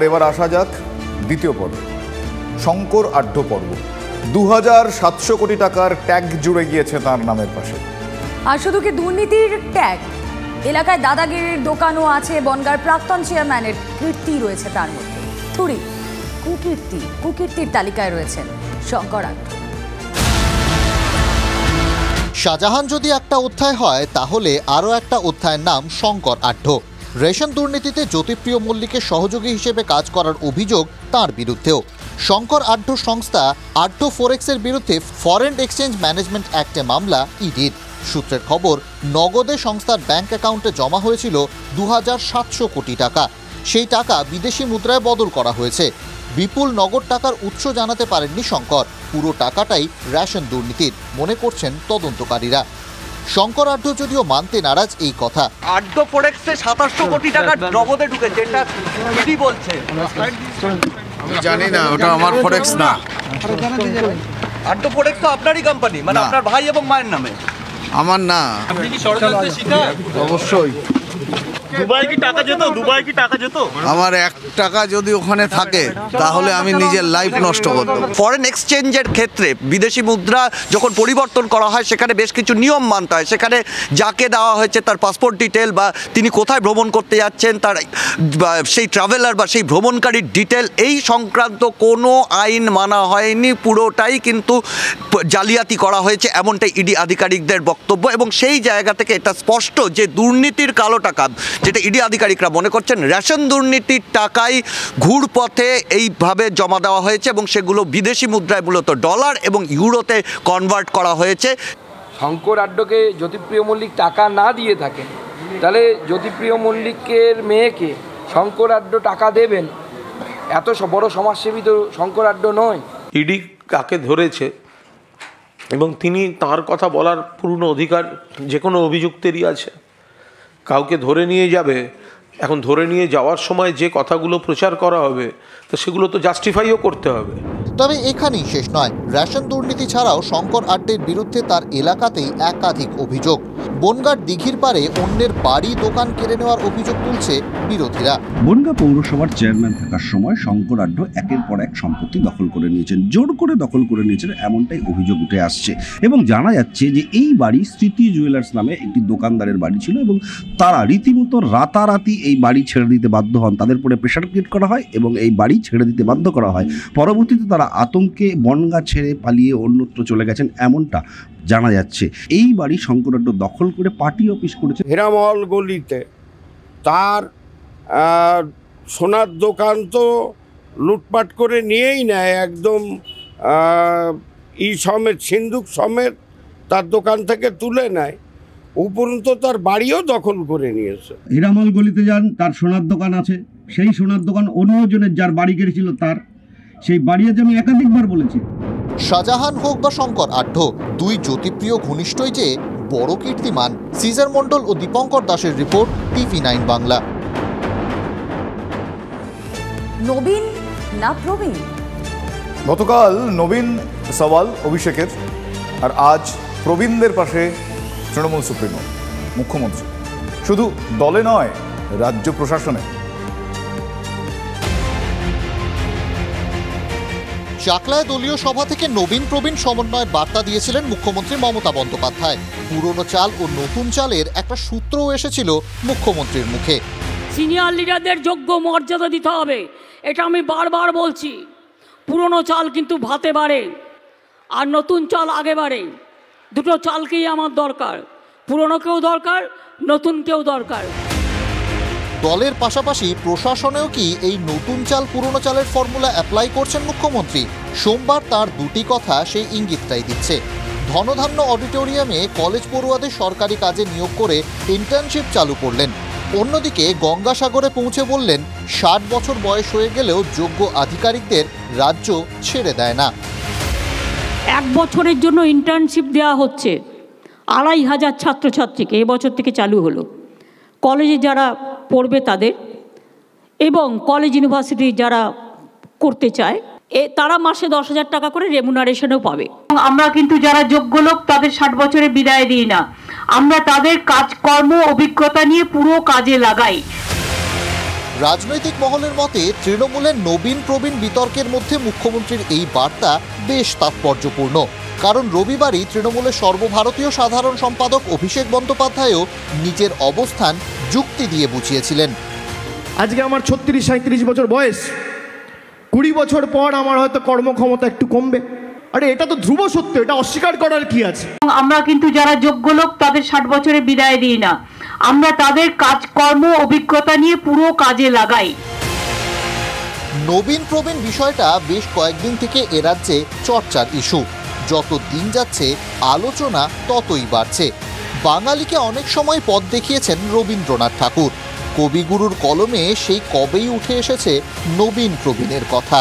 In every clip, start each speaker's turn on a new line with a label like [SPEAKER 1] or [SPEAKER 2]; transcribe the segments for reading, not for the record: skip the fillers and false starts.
[SPEAKER 1] এবার আসা যাক দ্বিতীয় পর্ব, শঙ্কর আড্ড পর্ব। 2700 কোটি টাকার ট্যাগ জুড়ে গিয়েছে তার নামের পাশে।
[SPEAKER 2] আর শুধু কি দুর্নীতির ট্যাগ, এলাকায় দাদাগিরির দোকানও আছে। বনগাঁর প্রাক্তন চেয়ারম্যানের কীর্তি রয়েছে তার মধ্যে। থুড়ি কুকীর্তির তালিকায় রয়েছেন শঙ্কর আড্ড।
[SPEAKER 3] শাহজাহান যদি একটা অধ্যায় হয়, তাহলে আরও একটা অধ্যায়ের নাম শঙ্কর আড্ড। রেশন দুর্নীতিতে জ্যোতিপ্রিয় মল্লিকের সহযোগী হিসেবে কাজ করার অভিযোগ তার বিরুদ্ধেও। শঙ্কর আড্ড সংস্থা আড্ড ফোরেক্সের বিরুদ্ধে ফরেন এক্সচেঞ্জ ম্যানেজমেন্ট অ্যাক্টে মামলা ইডির। সূত্রের খবর, নগদে সংস্থার ব্যাংক অ্যাকাউন্টে জমা হয়েছিল 2700 কোটি টাকা। সেই টাকা বিদেশি মুদ্রায় বদল করা হয়েছে। বিপুল নগদ টাকার উৎস জানাতে পারেননি শঙ্কর। পুরো টাকাটাই রেশন দুর্নীতির মনে করছেন তদন্তকারীরা। শঙ্কর আড্ড যদিও মানতে নারাজ এই কথা।
[SPEAKER 4] আড্ড ফোরেক্সে 2700 কোটি টাকা নগদে ঢুকেছে, এটা কি বলছে?
[SPEAKER 5] আমি জানি না, ওটা আমার ফোরেক্স না।
[SPEAKER 4] আড্ড ফোরেক্স তো আপনারই কোম্পানি, মানে আপনার ভাই এবং মায়ের নামে।
[SPEAKER 5] আমার না।
[SPEAKER 4] আপনি কি ষড়যন্ত্রের শিকার?
[SPEAKER 5] অবশ্যই।
[SPEAKER 4] দুবাই কি টাকা যেত?
[SPEAKER 5] আমার 1 টাকা যদি ওখানে থাকে তাহলে আমি নিজের লাইফ নষ্ট করতাম।
[SPEAKER 4] ফরেন এক্সচেঞ্জের ক্ষেত্রে বিদেশি মুদ্রা যখন পরিবর্তন করা হয়, সেখানে বেশ কিছু নিয়ম মানতে হয়। সেখানে যাকে দেওয়া হয়েছে তার পাসপোর্ট ডিটেল বা তিনি কোথায় ভ্রমণ করতে যাচ্ছেন, তার সেই ট্রাভেলার বা সেই ভ্রমণকারীর ডিটেল, এই সংক্রান্ত কোনো আইন মানা হয়নি। পুরোটাই কিন্তু জালিয়াতি করা হয়েছে, এমনটাই ইডি আধিকারিকদের বক্তব্য। এবং সেই জায়গা থেকে এটা স্পষ্ট যে দুর্নীতির কালো টাকা, যেটা ইডি আধিকারিকরা মনে করছেন রেশন দুর্নীতির টাকাই ঘুরপথে এইভাবে জমা দেওয়া হয়েছে এবং সেগুলো বিদেশি মুদ্রায় মূলত ডলার এবং ইউরোতে কনভার্ট করা হয়েছে।
[SPEAKER 6] শঙ্কর আড্ডকে জ্যোতিপ্রিয় মল্লিক টাকা না দিয়ে থাকেন, তাহলে জ্যোতিপ্রিয় মল্লিকের মেয়েকে শঙ্কর আড্ড টাকা দেবেন? এত বড় সমাজসেবী তো শঙ্কর আড্ড নয়।
[SPEAKER 7] ইডি কাকে ধরেছে এবং তিনি তার কথা বলার পূর্ণ অধিকার যে কোনো অভিযুক্তেরই আছে। কাউকে ধরে নিয়ে যাবে, এখন ধরে নিয়ে যাওয়ার সময় যে কথাগুলো প্রচার করা হবে, তো সেগুলো তো জাস্টিফাইও করতে হবে।
[SPEAKER 3] তবে এখানেই শেষ নয়। রেশন দুর্নীতি ছাড়াও শঙ্কর আড্ডের বিরুদ্ধে তার এলাকাতেই একাধিক অভিযোগ। বনগাঁর দিঘির পারে অন্যের বাড়ি দোকান কেড়ে নেওয়ার অভিযোগ তুলছে বিরোধীরা।
[SPEAKER 8] বনগাঁ পৌরসভার চেয়ারম্যান থাকার সময় শঙ্কর আড্ড একের পর এক সম্পত্তি দখল করে নিয়েছেন, জোর করে দখল করে নিয়েছেন, এমনটাই অভিযোগ উঠে আসছে। এবং জানা যাচ্ছে যে এই বাড়ি স্মৃতি জুয়েলার্স নামে একটি দোকানদারের বাড়ি ছিল এবং তারা রীতিমতো রাতারাতি এই বাড়ি ছেড়ে দিতে বাধ্য হন। তাদের উপরে প্রেশার ক্রিয়েট করা হয় এবং এই বাড়ি ছেড়ে দিতে বাধ্য করা হয়। পরবর্তীতে তারা আতঙ্কে বনগাঁ ছেড়ে পালিয়ে অন্যত্র চলে গেছেন, এমনটা জানা যাচ্ছে। এই বাড়ি শঙ্কর আড্ড দখল করে পার্টি অফিস করেছে।
[SPEAKER 9] হীরামহল গলিতে তার সোনার দোকান তো লুটপাট করে নিয়েই নেয়, একদম সমেত, সিন্দুক সমেত তার দোকান থেকে তুলে নেয়। উপরন্ত তার বাড়িও দখল করে নিয়েছে।
[SPEAKER 8] হীরামহল গলিতে যান, তার সোনার দোকান আছে। সেই সোনার দোকান অন্যজনের, যার বাড়ি কেড়েছিল তার, সেই বাড়ি আছে, আমি একাধিকবার বলেছি।
[SPEAKER 3] শাহজাহান হোক বা শঙ্কর আড্ড, দুই জ্যোতিপ্রিয় ঘনিষ্ঠই যে বড় কীর্তিমান। সিজার মণ্ডল ও দীপঙ্কর দাসের রিপোর্ট, TV9 বাংলা।
[SPEAKER 2] নবীন না প্রবীণ?
[SPEAKER 1] গতকাল নবীন সওয়াল অভিষেকের, আর আজ প্রবীণদের পাশে তৃণমূল সুপ্রিমো মুখ্যমন্ত্রী। শুধু দলে নয়, রাজ্য প্রশাসনে।
[SPEAKER 3] চাকলায় দলীয় সভা থেকে নবীন প্রবীণ সমন্বয়ের বার্তা দিয়েছিলেন মুখ্যমন্ত্রী মমতা বন্দ্যোপাধ্যায়। পুরনো চাল ও নতুন চালের একটা সূত্রও এসেছিল মুখ্যমন্ত্রীর মুখে।
[SPEAKER 10] সিনিয়র লিডারদের যোগ্য মর্যাদা দিতে হবে, এটা আমি বারবার বলছি। পুরনো চাল কিন্তু ভাতে বাড়ে আর নতুন চাল আগে বাড়ে। দুটো চালকেই আমার দরকার, পুরনোকেও দরকার, নতুনকেও দরকার।
[SPEAKER 3] দলের পাশাপাশি প্রশাসনেও কি এই নতুন চাল পুরনো চালের ফর্মুলা অ্যাপ্লাই করছেন মুখ্যমন্ত্রী? সোমবার তার দুটি কথা সেই ইঙ্গিতটাই দিচ্ছে। ধনধান্য অডিটোরিয়ামে কলেজ পড়ুয়াদের সরকারি কাজে নিয়োগ করে ইন্টার্নশিপ চালু করলেন। অন্যদিকে গঙ্গাসাগরে পৌঁছে বললেন 60 বছর বয়স হয়ে গেলেও যোগ্য আধিকারিকদের রাজ্য ছেড়ে দেয় না।
[SPEAKER 10] 1 বছরের জন্য ইন্টার্নশিপ দেওয়া হচ্ছে 2500 ছাত্রছাত্রীকে, এবছর থেকে চালু হলো। কলেজে যারা পড়বে তাদের, এবং কলেজ ইউনিভার্সিটি যারা করতে চায় তারা মাসে 10,000 টাকা করে রেমুনারেশনও পাবে। আমরা কিন্তু যারা যোগ্য লোক তাদের 60 বছরে বিদায় দিই না, আমরা তাদের কাজকর্ম অভিজ্ঞতা নিয়ে পুরো কাজে লাগাই।
[SPEAKER 3] রাজনৈতিক মহলের মতে তৃণমূলের নবীন প্রবীণ বিতর্কের মধ্যে মুখ্যমন্ত্রীর এই বার্তা বেশ তাৎপর্যপূর্ণ, কারণ রবিবারই তৃণমূলের সর্বভারতীয় সাধারণ সম্পাদক অভিষেক বন্দ্যোপাধ্যায়ও নিজের অবস্থান যুক্তি দিয়ে বুঝিয়েছিলেন।
[SPEAKER 11] আজকে আমার 36-37 বছর বয়স, 20 বছর পর আমার হয়তো কর্মক্ষমতা একটু কমবে। আরে এটা তো ধ্রুব সত্য, এটা অস্বীকার করার কি আছে?
[SPEAKER 10] আমরা কিন্তু যারা যোগ্য লোক তাদের 60 বছরে বিদায় দিই না, আমরা তাদের কাজকর্ম অভিজ্ঞতা নিয়ে পুরো কাজে লাগাই।
[SPEAKER 3] নবীন প্রবীণ বিষয়টা বেশ কয়েকদিন থেকে এ রাজ্যে চর্চার ইস্যু। যত দিন যাচ্ছে আলোচনা ততই বাড়ছে। বাঙালিকে অনেক সময় পথ দেখিয়েছেন রবীন্দ্রনাথ ঠাকুর। কবিগুরুর কলমে সেই কবেই উঠে এসেছে নবীন প্রবীণের কথা।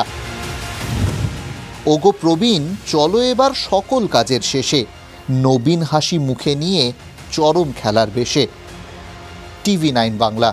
[SPEAKER 3] ওগো প্রবীণ, চলো এবার সকল কাজের শেষে, নবীন হাসি মুখে নিয়ে চরম খেলার বেশে। TV9 বাংলা।